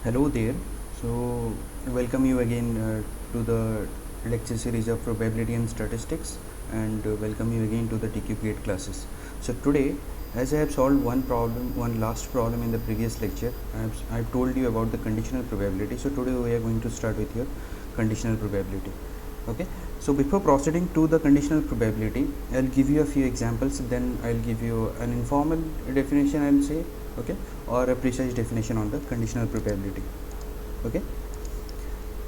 Hello there. So, welcome you again to the lecture series of probability and statistics, and welcome you again to the TQ Gate classes. So, today, as I have solved one last problem in the previous lecture, I've told you about the conditional probability. So, today we are going to start with your conditional probability. Okay. So, before proceeding to the conditional probability, I'll give you a few examples, then I'll give you an informal definition, I'll say, okay, or a precise definition on the conditional probability. Okay,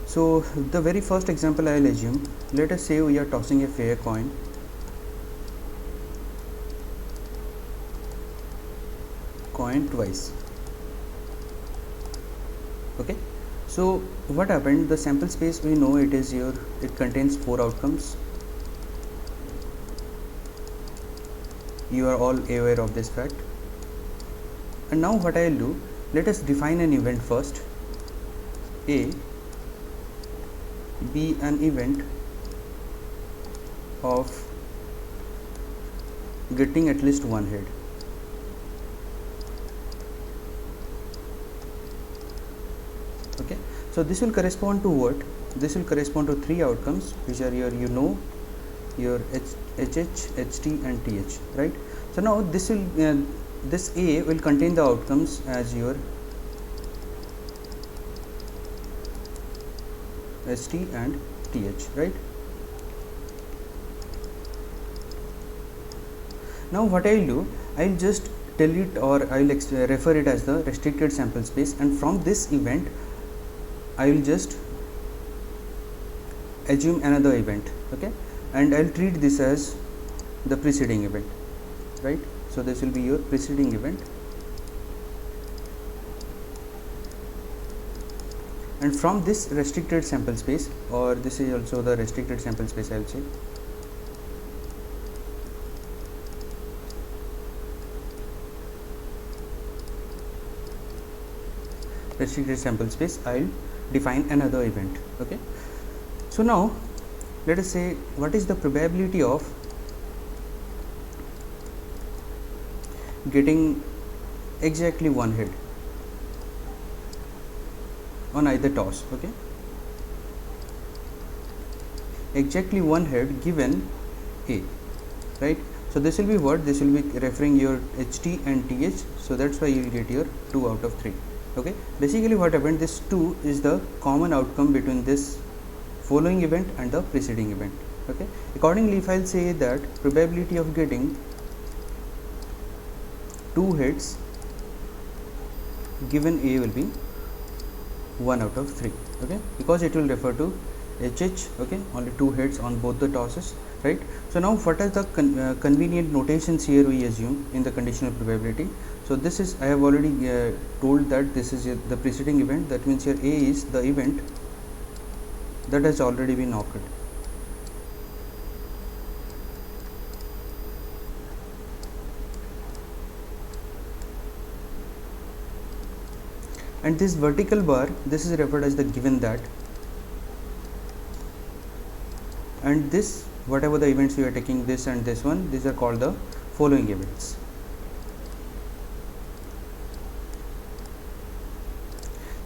so the very first example I'll assume, let us say we are tossing a fair coin twice. Okay, so what happened, the sample space, we know it contains 4 outcomes. You are all aware of this fact. And now what I'll do, let us define an event first. A be an event of getting at least one head. Okay, so this will correspond to what? This will correspond to 3 outcomes, which are your your HH, HT and TH, right? So now this A will contain the outcomes as your ST and TH, right? Now what I'll do, I'll just tell it, or I'll refer it as the restricted sample space, and from this event I will just assume another event, okay, and I'll treat this as the preceding event, right? So this will be your preceding event, and from this restricted sample space, or this is also the restricted sample space, I'll say, restricted sample space, I'll define another event. Okay, so now let us say, what is the probability of getting exactly one head on either toss? Okay, exactly one head given A, right? So this will be what? This will be referring your HT and TH, so that's why you will get your 2 out of 3. Okay, basically what happened, this 2 is the common outcome between this following event and the preceding event. Okay, accordingly, if I'll say that probability of getting 2 heads given A will be 1 out of 3. Okay, because it will refer to HH. Okay, only 2 heads on both the tosses, right? So now what are the convenient notations here we assume in the conditional probability? So this is, I have already told that this is the preceding event, that means here A is the event that has already been occurred. And this vertical bar, this is referred as the given that, and this, whatever the events you are taking, this and this one, these are called the following events.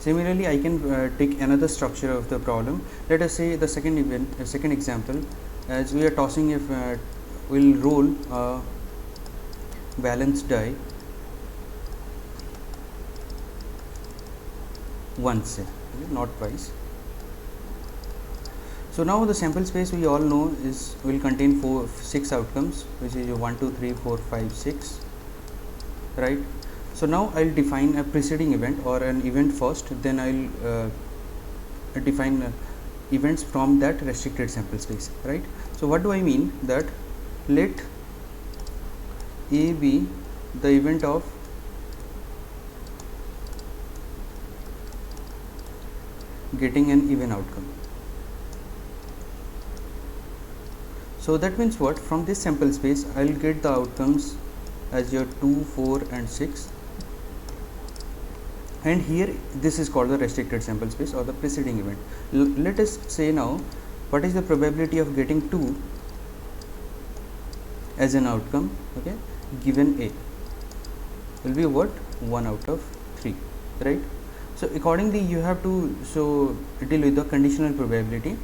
Similarly, I can take another structure of the problem. Let us say the second event, second example, as we are tossing, if we'll roll a balanced die once, not twice. So now the sample space, we all know, is will contain 6 outcomes, which is 1, 2, 3, 4, 5, 6, right? So now I'll define a preceding event or an event first, then I'll define events from that restricted sample space, right? So what do I mean? That let A be the event of getting an even outcome. So that means what? From this sample space, I'll get the outcomes as your 2, 4 and 6, and here this is called the restricted sample space or the preceding event. Let us say now, what is the probability of getting 2 as an outcome, okay, given A? Will be what? 1 out of 3, right? So accordingly you have to deal with the conditional probability.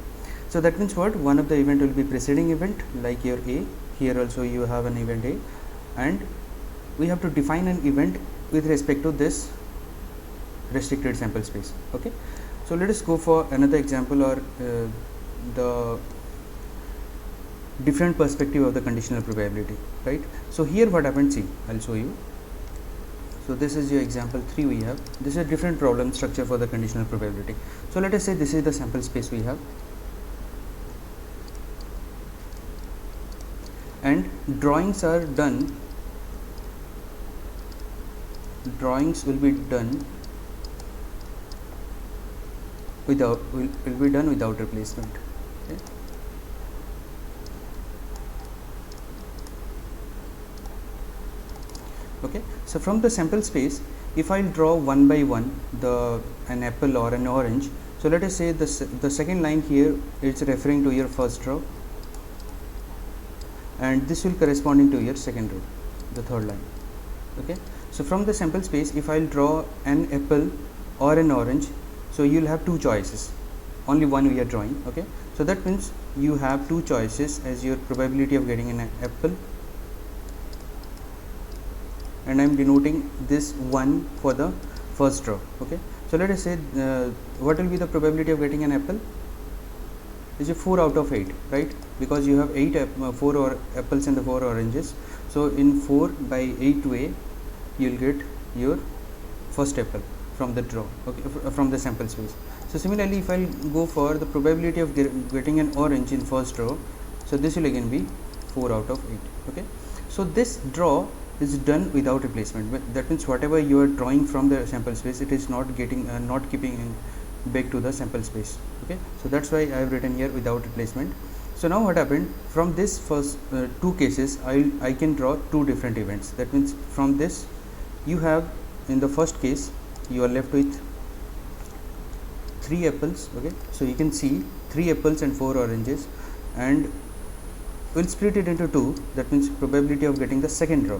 So that means what, one of the event will be preceding event, like your A. Here also you have an event A, and we have to define an event with respect to this restricted sample space. Okay, so let us go for another example, or the different perspective of the conditional probability, right? So here what happened, see, I'll show you. So this is your example 3 we have. This is a different problem structure for the conditional probability. So let us say this is the sample space we have, and drawings will be done without replacement. Okay. Okay, so from the sample space, if I draw one by one an apple or an orange, so let us say the second line here is referring to your first row, and this will corresponding to your second row, the third line. Okay, so from the sample space, if I'll draw an apple or an orange, so you'll have two choices, only one we are drawing. Okay, so that means you have two choices as your probability of getting an apple, and I am denoting this 1 for the first row. Okay, so let us say what will be the probability of getting an apple? Is a 4 out of 8, right? Because you have 4 apples and the 4 oranges. So in 4 by 8 way, you will get your first apple from the draw. Okay, from the sample space. So similarly, if I go for the probability of getting an orange in first row, so this will again be 4 out of 8. Okay, so this draw is done without replacement. That means whatever you are drawing from the sample space, it is not getting not keeping in back to the sample space. Okay, so that's why I have written here without replacement. So now what happened, from this first two cases, I can draw two different events. That means from this you have, in the first case, you are left with 3 apples. Okay, so you can see 3 apples and 4 oranges, and we'll split it into 2. That means probability of getting the second row.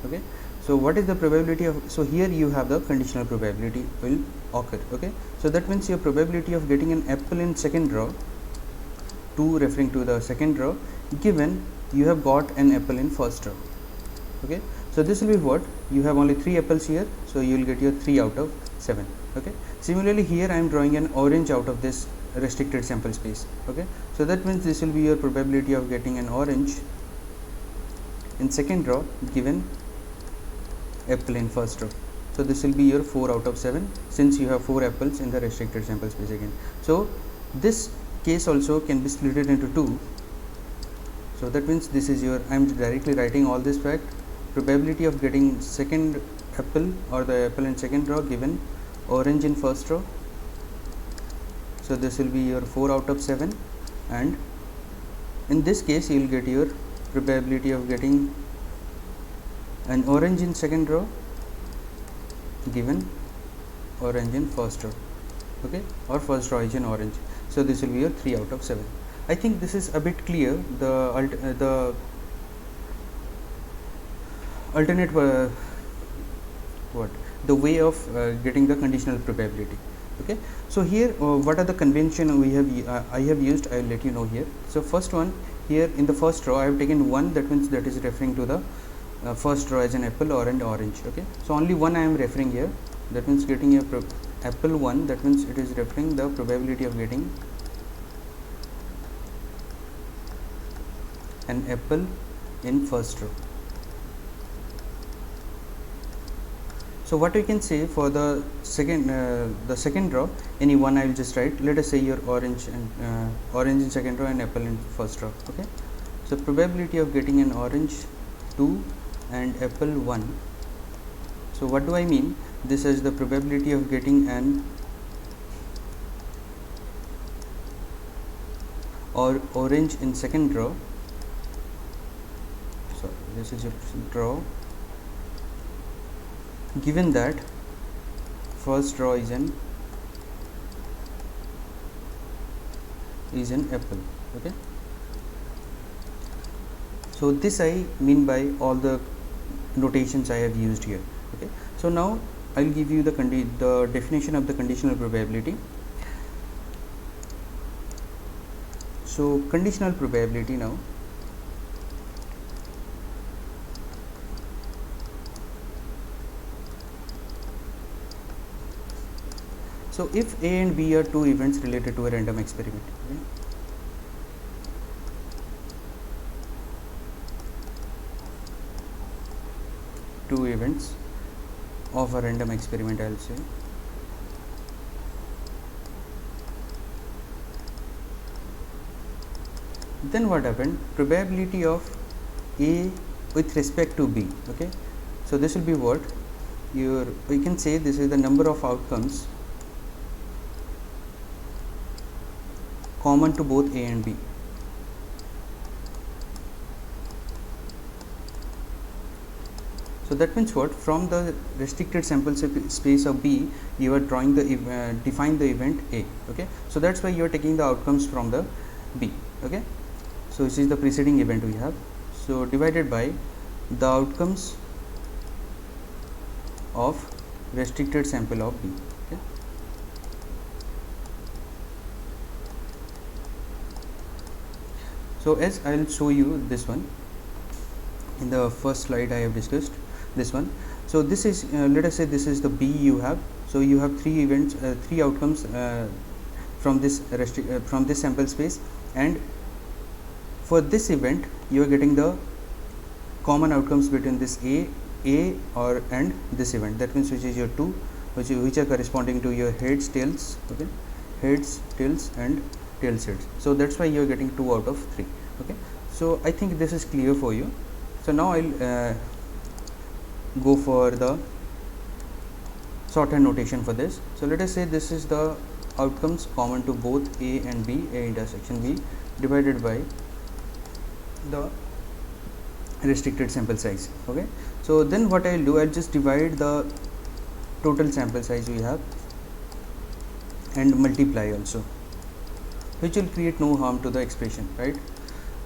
Okay, so what is the probability of, so here you have the conditional probability will occur. Okay, so that means your probability of getting an apple in second row, 2 referring to the second row, given you have got an apple in first row. Okay, so this will be what, you have only 3 apples here, so you will get your 3 out of 7. Okay, similarly here I am drawing an orange out of this restricted sample space. Okay, so that means this will be your probability of getting an orange in second row given apple in first row. So this will be your 4 out of 7, since you have 4 apples in the restricted sample space again. So this case also can be split into 2. So that means this is your, I am directly writing all this fact, probability of getting second apple or the apple in second row given orange in first row. So this will be your 4 out of 7, and in this case you will get your probability of getting an orange in second row given orange in first row. Okay, or first row is in orange. So this will be your 3 out of 7. I think this is a bit clear, the alternate the way of getting the conditional probability. Okay, so here what are the convention we have I have used, I will let you know here. So first one, here in the first row I have taken 1, that means that is referring to the first row as an apple or an orange. Okay, so only one I am referring here, that means getting a apple 1, that means it is referring the probability of getting an apple in first row. So what we can say for the second row, any one I will just write. Let us say your orange and orange in second row and apple in first row. Okay, so probability of getting an orange 2 and apple 1. So what do I mean? This is the probability of getting an orange in second row. So this is your draw, given that first row is an apple. Okay, so this I mean by all the notations I have used here. Okay, so now I'll give you the definition of the conditional probability. So conditional probability now. So if A and B are two events related to a random experiment, okay? Two events of a random experiment, I'll say. Then what happened? Probability of A with respect to B, okay? So this will be what? We can say this is the number of outcomes common to both A and B. So that means what? From the restricted sample space of B, you are drawing the define the event A, okay? So that's why you are taking the outcomes from the B, okay? So this is the preceding event we have. So divided by the outcomes of restricted sample of B, okay? So as I will show you this one in the first slide I have discussed this one. So this is let us say this is the B you have. So you have three events, three outcomes from this sample space, and for this event you are getting the common outcomes between this A and this event. That means which is your two, which are corresponding to your heads, tails, okay, heads, tails, and tails, heads. So that's why you are getting 2 out of 3, okay. So I think this is clear for you. So now I'll go for the shorthand notation for this. So let us say this is the outcomes common to both A and B, A intersection B, divided by the restricted sample size, okay. So then what I'll do, I'll just divide the total sample size we have and multiply also, which will create no harm to the expression, right?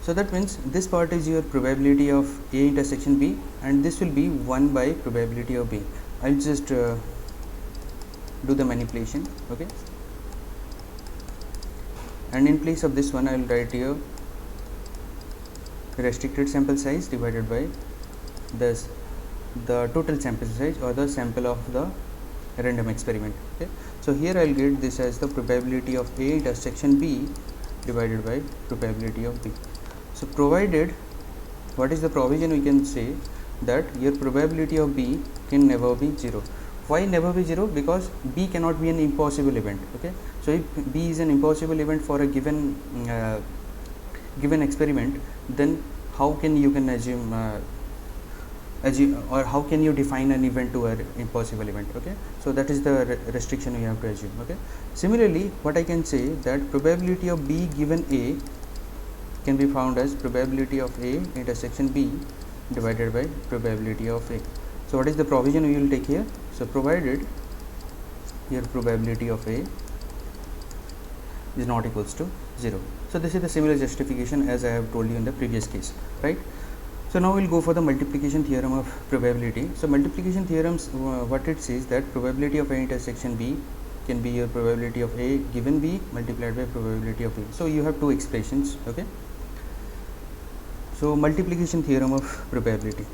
So that means this part is your probability of A intersection B, and this will be 1 by probability of B. I'll just do the manipulation, okay, and in place of this one I'll write here restricted sample size divided by this the total sample size or the sample of the random experiment, okay. So here I'll get this as the probability of A intersection B divided by probability of B. So provided, what is the provision? We can say that your probability of B can never be 0. Why never be 0? Because B cannot be an impossible event, okay. So if B is an impossible event for a given given experiment, then how can you assume or how can you define an event to an impossible event, okay. So that is the restriction you have to assume, okay. Similarly, what I can say that probability of B given A can be found as probability of A intersection B divided by probability of A. So what is the provision we will take here? So provided your probability of A is not equals to 0. So this is the similar justification as I have told you in the previous case, right? So now we'll go for the multiplication theorem of probability. So multiplication theorems, what it says that probability of A intersection B can be your probability of A given B multiplied by probability of B. So you have two expressions, okay. So multiplication theorem of probability.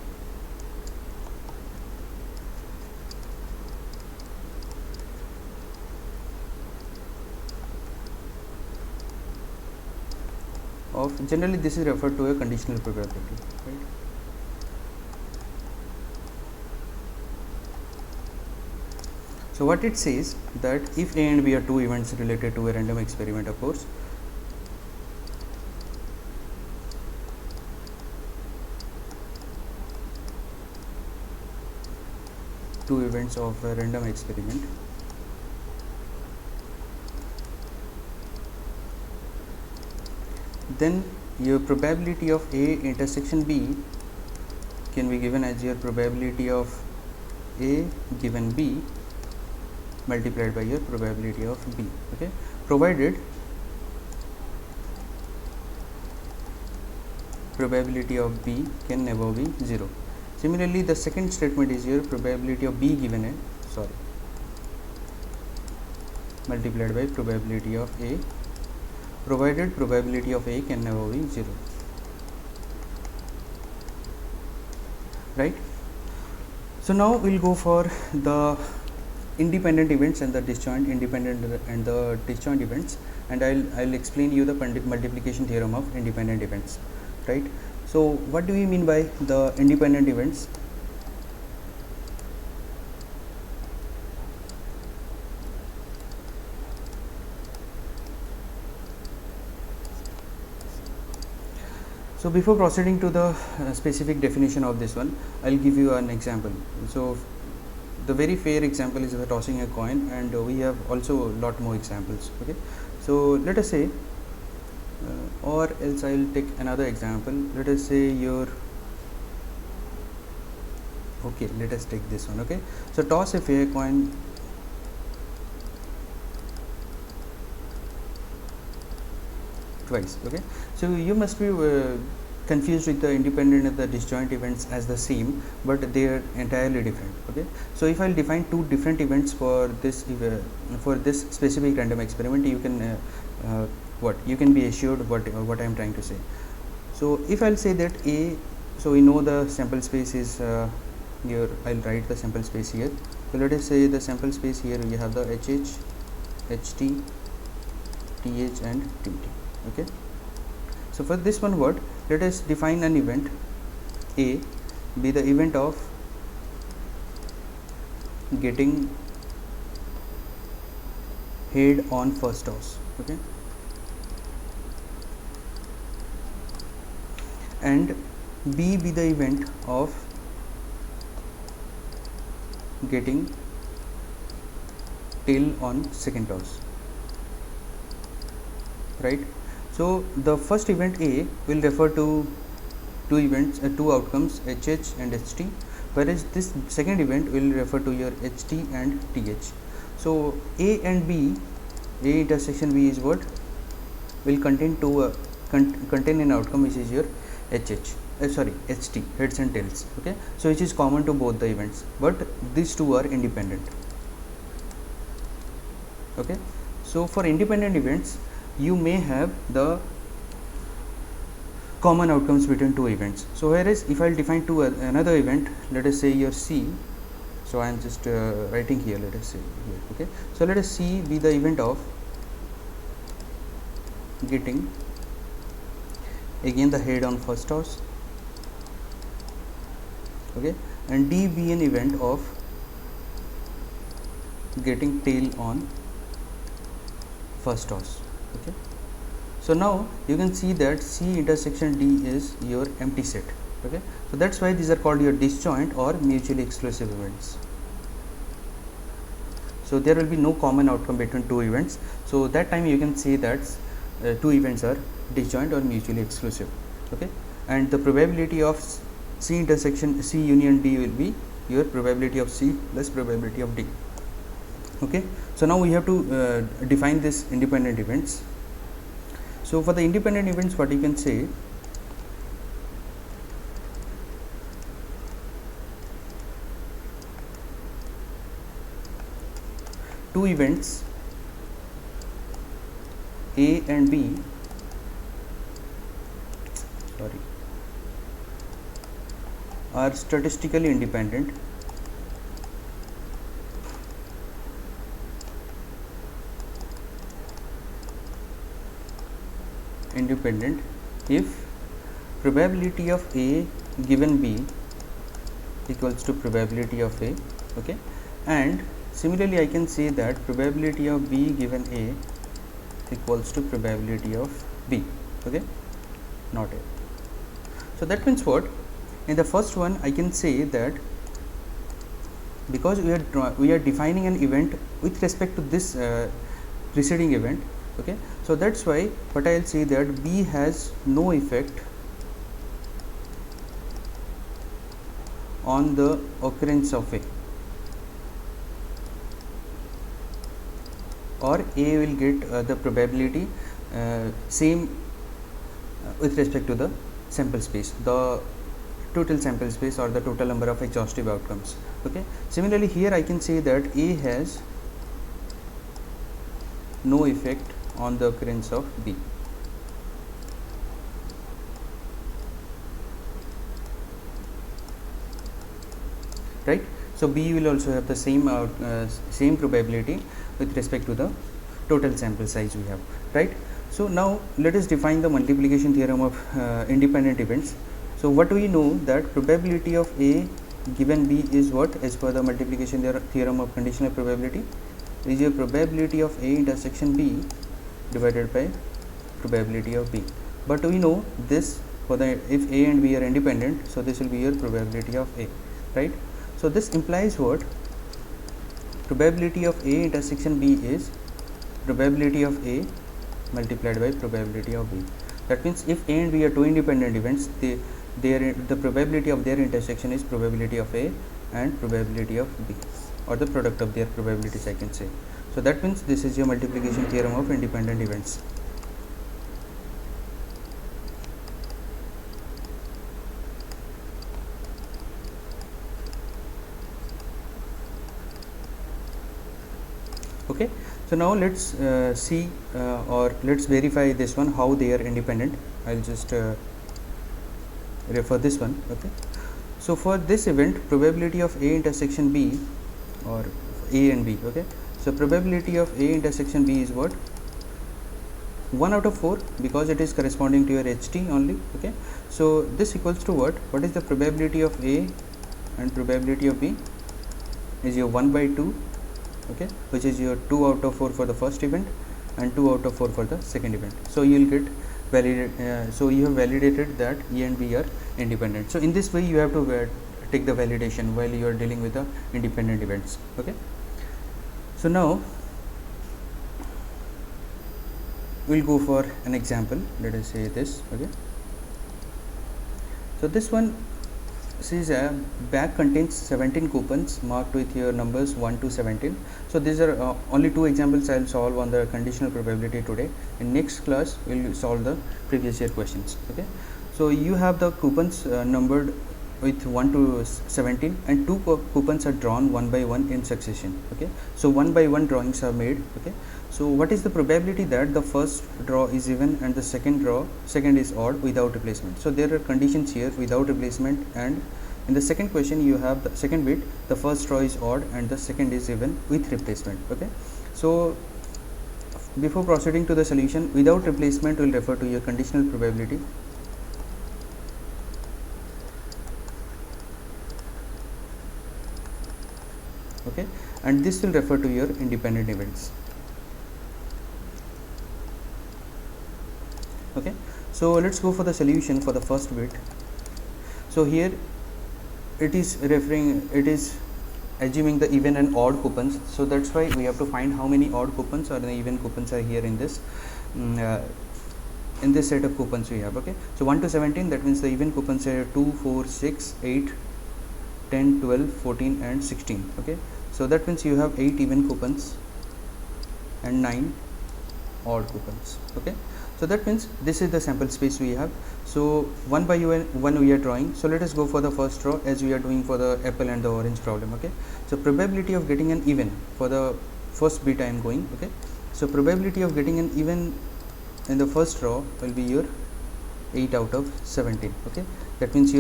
Of generally this is referred to a conditional probability, right? So what it says that if A and B are two events related to a random experiment, of course, two events of a random experiment, then your probability of A intersection B can be given as your probability of A given B multiplied by your probability of B, okay, provided probability of B can never be 0. Similarly, the second statement is your probability of B given A. sorry, multiplied by probability of A, provided probability of A can never be 0, right? So now we'll go for the independent events and the disjoint independent and the disjoint events, and I'll explain you the multiplication theorem of independent events, right? So what do we mean by the independent events? So before proceeding to the specific definition of this one, I'll give you an example. So the very fair example is the tossing a coin, and we have also a lot more examples. Okay, so let us say, or else I'll take another example. Let us say okay, let us take this one. Okay, so toss a fair coin twice. Okay, so you must be confused with the independent and the disjoint events as the same, but they are entirely different. Okay, so if I'll define two different events for this specific random experiment, you can you can be assured what I am trying to say. So if I'll say that A, so we know the sample space is here. I'll write the sample space here. So let us say the sample space here we have the HH, HT, TH and TT. Okay, so for this one word, let us define an event A be the event of getting head on first toss. Okay, and B be the event of getting tail on second toss, right? So the first event A will refer to two outcomes HH and HT, whereas this second event will refer to your HT and TH. So A and B, A intersection B is what will contain contain an outcome which is your HT, heads and tails. Okay, so which is common to both the events, but these two are independent. Okay, so for independent events, you may have the common outcomes between two events. So whereas if I'll define another event, let us say your C, so I am just writing here, let us say here. Okay, so let us C be the event of getting again the head on first toss. Okay, and D be an event of getting tail on first toss. Okay, so now you can see that C intersection D is your empty set. Okay, so that's why these are called your disjoint or mutually exclusive events. So there will be no common outcome between two events, so that time you can say that two events are disjoint or mutually exclusive. Okay, and the probability of C intersection C union D will be your probability of C plus probability of D. Okay, so now we have to define this independent events. So for the independent events, what you can say, two events A and B are statistically independent if probability of A given B equals to probability of A. Okay, and similarly I can say that probability of B given A equals to probability of B. Okay, not A. So that means what? In the first one I can say that because we are defining an event with respect to this preceding event. Okay, so that's why what I will say that B has no effect on the occurrence of A, or A will get the probability same with respect to the sample space. The total sample space or the total number of exhaustive outcomes. Okay, similarly here I can say that A has no effect on the occurrence of B. Right, so B will also have the same probability with respect to the total sample size we have, right? So now let us define the multiplication theorem of independent events. So what we know that probability of A given B is what, as per the multiplication theorem of conditional probability, is your probability of A intersection B divided by probability of B. But we know this for the, if A and B are independent, so this will be your probability of A, right? So this implies what, probability of A intersection B is probability of A multiplied by probability of B. That means if A and B are two independent events, the probability of their intersection is probability of A and probability of B, or the product of their probabilities, I can say. So that means this is your multiplication theorem of independent events. Okay, so now let's see or let's verify this one, how they are independent. I'll just refer this one. Okay, so for this event, probability of A intersection B, or A and B, okay, so probability of A intersection B is what, 1 out of 4, because it is corresponding to your HT only. Okay, so this equals to what is the probability of A and probability of B is your 1 by 2, okay, which is your 2 out of 4 for the first event and 2 out of 4 for the second event. So you will get so you have validated that A and B are independent. So in this way you have to take the validation while you are dealing with the independent events. Okay, so now we'll go for an example. Let us say this. Okay, so this one says a bag contains 17 coupons marked with your numbers 1 to 17. So these are only two examples I'll solve on the conditional probability today. In next class we'll solve the previous year questions. Okay, so you have the coupons numbered with 1 to 17, and two coupons are drawn one by one in succession. Okay, so one by one drawings are made. Okay, so what is the probability that the first draw is even and the second is odd without replacement? So there are conditions here, without replacement, and in the second question you have the second bit, the first draw is odd and the second is even with replacement. Okay, so before proceeding to the solution, without replacement will refer to your conditional probability. Okay, and this will refer to your independent events. Okay, so let's go for the solution for the first bit. So here it is assuming the even and odd coupons, so that's why we have to find how many odd coupons or the even coupons are here in this set of coupons we have. Okay, so 1 to 17, that means the even coupons are 2, 4, 6, 8, 10, 12, 14 and 16. Okay, so that means you have 8 even coupons and 9 odd coupons. Okay, so that means this is the sample space we have. So one by one we are drawing. So let us go for the first draw, as we are doing for the apple and the orange problem. Okay, so probability of getting an even for the first bit I am going. Okay, so probability of getting an even in the first draw will be your 8 out of 17. Okay, that means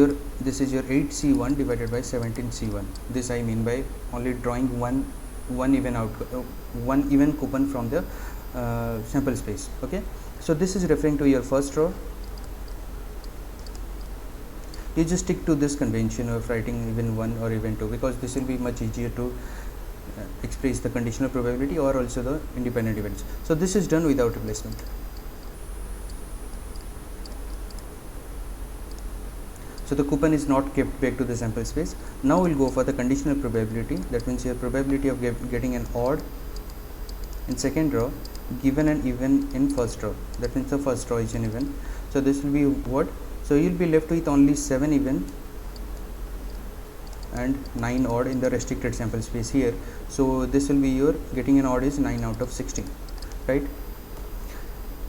this is your 8C1 divided by 17C1. This I mean by only drawing one even coupon from the sample space. Okay, so this is referring to your first draw. You just stick to this convention of writing even 1 or even 2, because this will be much easier to express the conditional probability or also the independent events. So this is done without replacement. So the coupon is not kept back to the sample space. Now we'll go for the conditional probability. That means your probability of getting an odd in second draw, given an even in first draw. That means the first draw is an even. So this will be what? So you'll be left with only 7 even and 9 odd in the restricted sample space here. So this will be your getting an odd is 9 out of 16, right?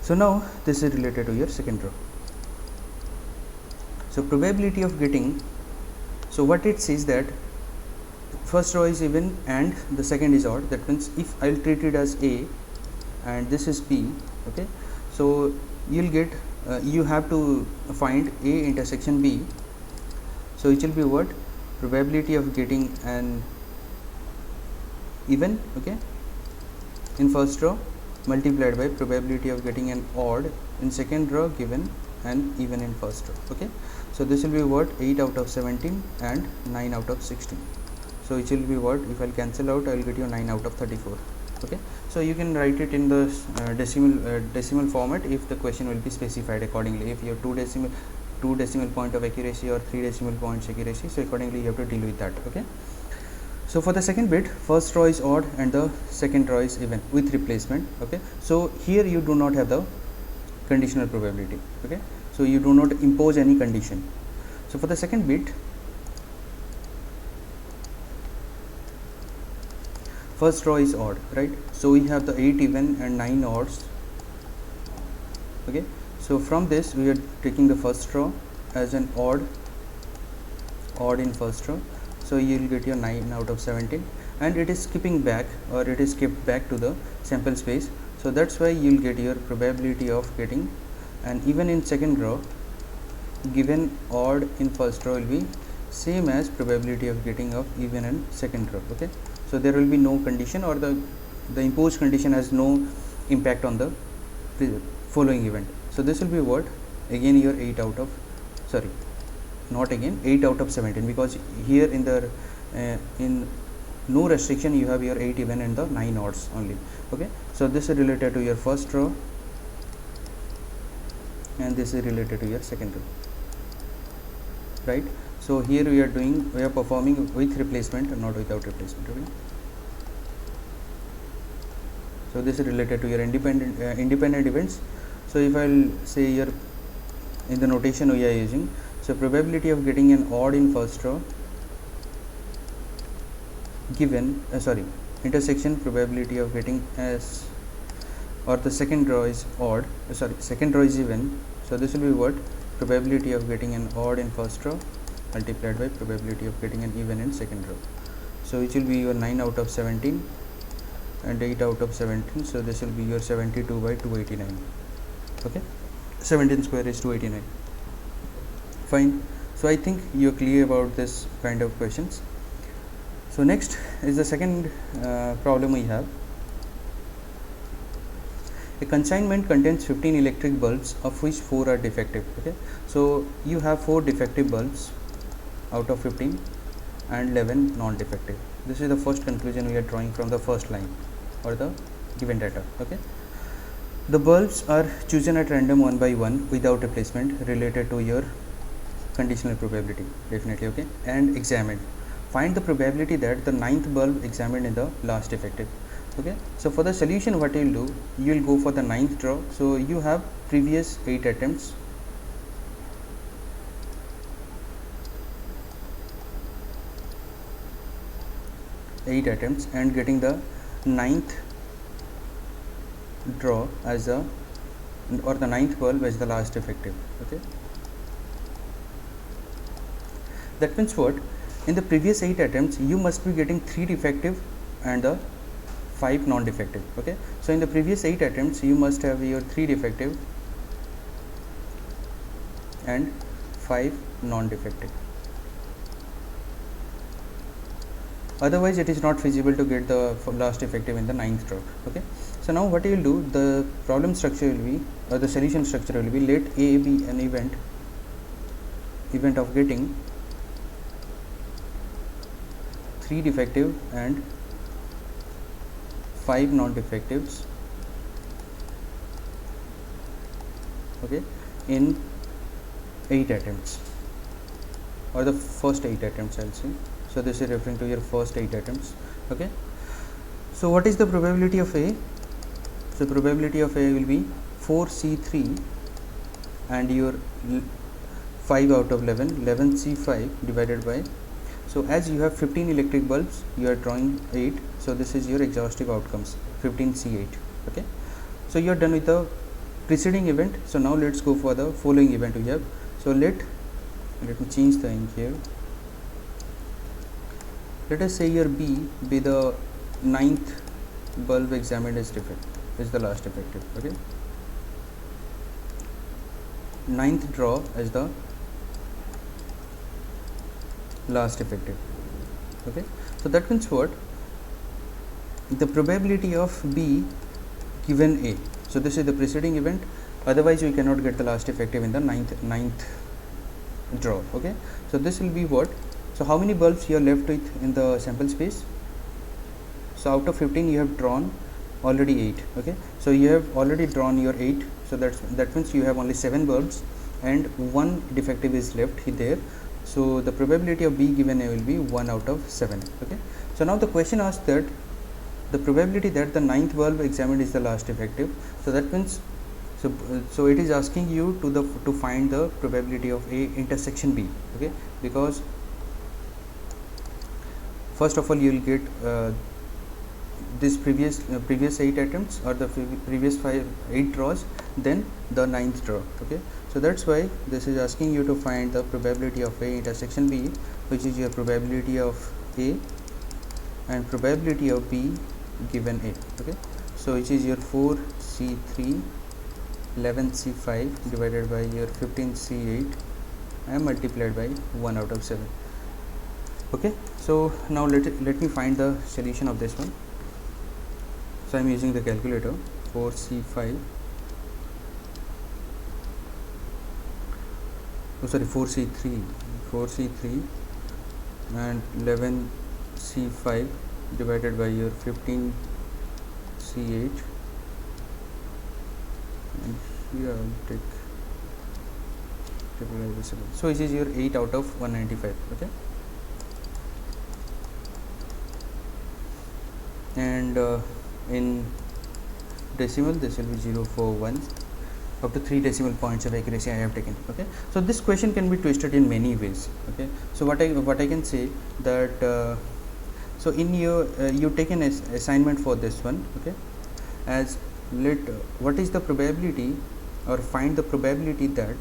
So now this is related to your second draw. So probability of getting So what it says that first row is even and the second is odd. That means if I'll treat it as A and this is B, okay, so you'll get you have to find A intersection B. So it will be what? Probability of getting an even, okay, in first row multiplied by probability of getting an odd in second row given an even in first row, okay. So this will be what? 8 out of 17 and 9 out of 16. So it will be what? If I'll cancel out, I will get you 9 out of 34, okay. So you can write it in the decimal format if the question will be specified accordingly. If you have 2 decimal point of accuracy or 3 decimal points accuracy, so accordingly you have to deal with that, okay. So for the second bit, first row is odd and the second row is even with replacement, okay. So here you do not have the conditional probability, okay, so you do not impose any condition. So for the second bit, first row is odd, right? So we have the 8 even and 9 odds, okay. So from this we are taking the first row as an odd in first row, so you will get your 9 out of 17 and it is skipping back or it is skipped back to the sample space. So that's why you will get your probability of getting an even in second row given odd in first row will be same as probability of getting of even in second row, okay. So there will be no condition or the imposed condition has no impact on the following event. So this will be what? Again your 8 out of, sorry, not again 8 out of 17, because here in the in no restriction you have your 8 even and the 9 odds only, okay. So this is related to your first row and this is related to your second row, right. So here we are performing with replacement and not without replacement, okay. So this is related to your independent events. So if I'll say here in the notation we are using, so probability of getting an odd in first row given intersection probability of getting as, or the second row is odd, second row is even. So this will be what? Probability of getting an odd in first row multiplied by probability of getting an even in second row. So which will be your 9 out of 17 and 8 out of 17. So this will be your 72 by 289, okay. 17 square is 289. Fine. So I think you're clear about this kind of questions. So next is the second problem we have. A consignment contains 15 electric bulbs of which 4 are defective, okay. So you have 4 defective bulbs out of 15 and 11 non-defective. This is the first conclusion we are drawing from the first line or the given data, okay. The bulbs are chosen at random one by one without replacement related to your conditional probability, definitely, okay, and examined. Find the probability that the 9th bulb examined in the last defective, okay. So for the solution what you will do, you will go for the 9th draw. So you have previous 8 attempts, and getting the 9th draw as the, or the 9th bulb as the last defective, okay. That means what? In the previous 8 attempts you must be getting 3 defective and the 5 non-defective, okay. So in the previous 8 attempts you must have your 3 defective and 5 non-defective, otherwise it is not feasible to get the last defective in the 9th draw, okay. So now what you will do, the problem structure will be, or the solution structure will be, let A be an event of getting 3 defective and 5 non-defectives, okay, in 8 attempts or the first 8 attempts, I'll say. So this is referring to your first 8 attempts, okay. So what is the probability of A? So probability of A will be 4C3 and your 5 out of 11C5 divided by, so as you have 15 electric bulbs, you are drawing 8, so this is your exhaustive outcomes, 15C8, okay. So you are done with the preceding event. So now let's go for the following event we have. So let me change the ink here. let us say your B be the ninth bulb examined is defect, is the last effective. Okay, ninth draw as the last effective. Okay, so that means what? The probability of B given A. So this is the preceding event, otherwise you cannot get the last effective in the ninth draw. Okay, so this will be what? So how many bulbs you are left with in the sample space? So out of 15 you have drawn already 8. Okay, so you have already drawn your 8, so that means you have only 7 bulbs and one defective is left there. So the probability of B given A will be 1 out of 7. Okay, so now the question asks that the probability that the ninth bulb examined is the last effective. So that means so it is asking you to find the probability of A intersection B. Okay, because first of all you will get this previous 8 attempts or the previous 8 draws, then the ninth draw. Okay, so that's why this is asking you to find the probability of A intersection B, which is your probability of A and probability of B given A. Okay, so which is your 4C3 11C5 divided by your 15C8 and multiplied by 1 out of 7. Okay, so now let me find the solution of this one. So I am using the calculator. 4C5 4C3 and 11C5 divided by your 15C8, and here I will take so this is your 8 out of 195. Okay, and in decimal this will be 041. Up to 3 decimal points of accuracy I have taken. Okay, so this question can be twisted in many ways. Okay, so what I can say that so in your you take an assignment for this one. Okay, as what is the probability, or find the probability that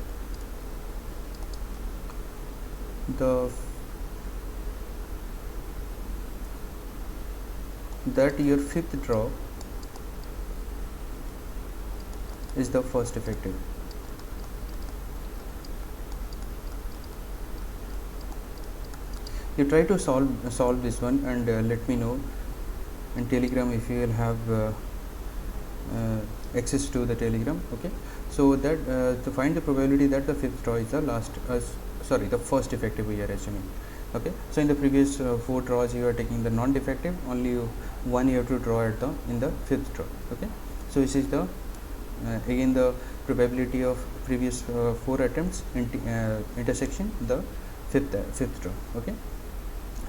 your fifth draw is the first effective. You try to solve this one and let me know in Telegram if you will have access to the Telegram. Okay, so that to find the probability that the fifth draw is the the first effective we are assuming. Okay, so in the previous 4 draws you are taking the non-defective, only one you have to draw at in the fifth draw. Okay, so this is the again the probability of previous 4 attempts intersection the fifth draw. Okay,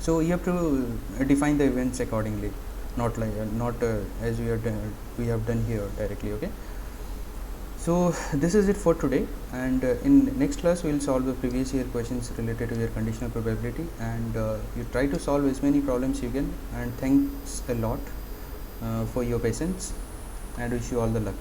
so you have to define the events accordingly, not as we have done here directly. Okay, so this is it for today, and in next class we will solve the previous year questions related to your conditional probability, and you try to solve as many problems you can, and thanks a lot for your patience, and wish you all the luck.